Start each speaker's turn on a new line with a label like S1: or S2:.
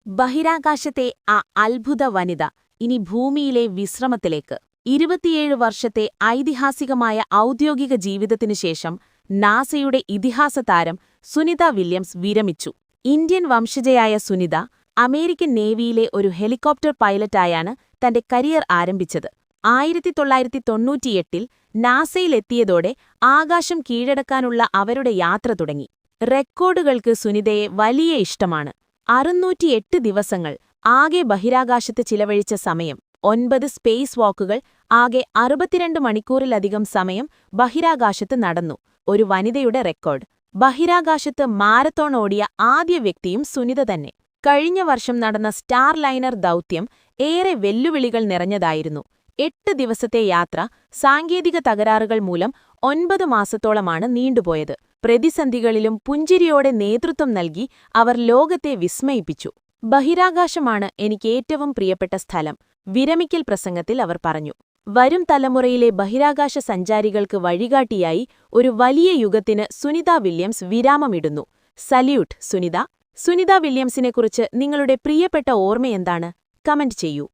S1: ബഹിരാകാശത്തെ ആ അത്ഭുത വനിത ഇനി ഭൂമിയിലെ വിശ്രമത്തിലേക്ക്. 27 വർഷത്തെ ഐതിഹാസികമായ ഔദ്യോഗിക ജീവിതത്തിനുശേഷം നാസയുടെ ഇതിഹാസതാരം സുനിത വില്യംസ് വിരമിച്ചു. ഇന്ത്യൻ വംശജയായ സുനിത അമേരിക്കൻ നേവിയിലെ ഒരു ഹെലികോപ്റ്റർ പൈലറ്റായാണ് തന്റെ കരിയർ ആരംഭിച്ചത്. 1998-ൽ നാസയിലെത്തിയതോടെ ആകാശം കീഴടക്കാനുള്ള അവരുടെ യാത്ര തുടങ്ങി. റെക്കോർഡുകൾക്ക് സുനിതയെ വലിയ ഇഷ്ടമാണ്. 608 ദിവസങ്ങൾ ആകെ ബഹിരാകാശത്ത് ചിലവഴിച്ച സമയം, 9 സ്പേസ് വാക്കുകൾ, ആകെ 62 മണിക്കൂറിലധികം സമയം ബഹിരാകാശത്ത് നടന്നു. ഒരു വനിതയുടെ റെക്കോർഡ്. ബഹിരാകാശത്ത് മാരത്തോൺ ഓടിയ ആദ്യ വ്യക്തിയും സുനിത തന്നെ. കഴിഞ്ഞ വർഷം നടന്ന സ്റ്റാർ ലൈനർ ദൗത്യം ഏറെ വെല്ലുവിളികൾ നിറഞ്ഞതായിരുന്നു. 8 ദിവസത്തെ യാത്ര സാങ്കേതിക തകരാറുകൾ മൂലം 9 മാസത്തോളമാണ് നീണ്ടുപോയത്. പ്രതിസന്ധികളിലും പുഞ്ചിരിയോടെ നേതൃത്വം നൽകി അവർ ലോകത്തെ വിസ്മയിപ്പിച്ചു. ബഹിരാകാശമാണ് എനിക്കേറ്റവും പ്രിയപ്പെട്ട സ്ഥലം, വിരമിക്കൽ പ്രസംഗത്തിൽ അവർ പറഞ്ഞു. വരും തലമുറയിലെ ബഹിരാകാശ സഞ്ചാരികൾക്ക് വഴികാട്ടിയായി ഒരു വലിയ യുഗത്തിന് സുനിത വില്യംസ് വിരാമമിടുന്നു. സല്യൂട്ട് സുനിത. സുനിത വില്യംസിനെക്കുറിച്ച് നിങ്ങളുടെ പ്രിയപ്പെട്ട ഓർമ്മയെന്താണ്? കമന്റ് ചെയ്യൂ.